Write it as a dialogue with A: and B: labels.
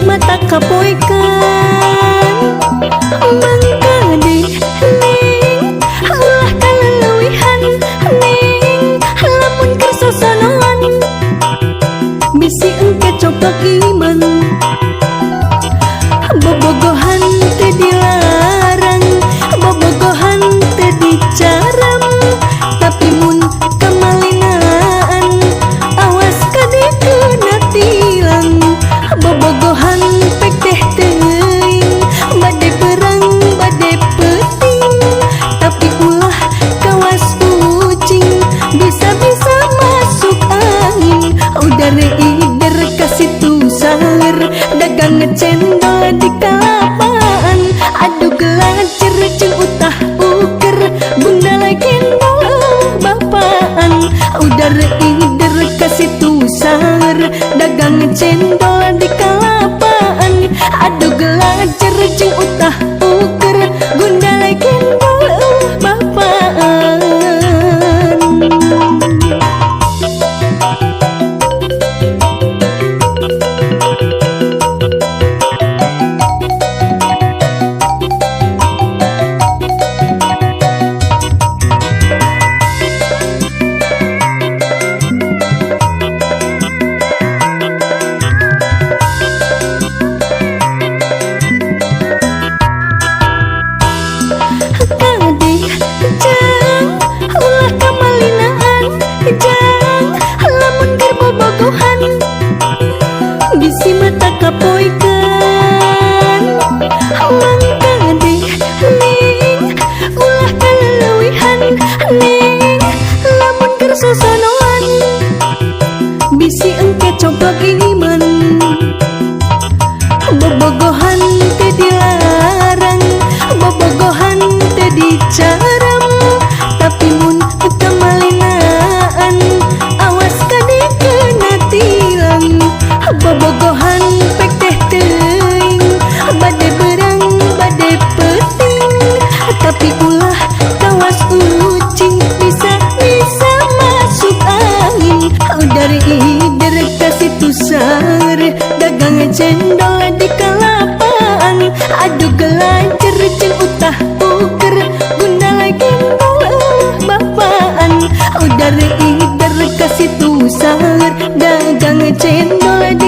A: mata kapoikan mangga deh ning ulah kalelewihan ning lamun kersosanoan bisi engke coba iman bobogohan teu dilarang bobogohan teu dicaram tapi mun kamalinaan awas kadikeuna tilang bobogohan pek teh teuing bade perang bade peuting tapi ulah kawas kucing bisa-bisa masuk angin udara ider kasitu saler dagang cendol di kalapaan adu gelacer jeung utah uker bunda lagi bapaan udara ider kasitu saler dagang cendol di kalapaan adu gelacer jeung utah uker bunda lagi bapaan. Bisi mata kapoikan mangga deh ning ulah kalelewihan ning lamun kersosanoan bisi engke coba iman bobogohan teu dilarang bobogohan teu dicaram tapi mun kamalinaan awas kadikeuna tilang bobogohan pek teh teuing bade berang bade peuting tapi ulah kawas ucing bisa-bisa masuk angin dari ider kasitu saler dagang cendol di kalapaan adu gelacer jeung utah uker bunda lagi bapaan udara ider kasitu saler dagang cendol di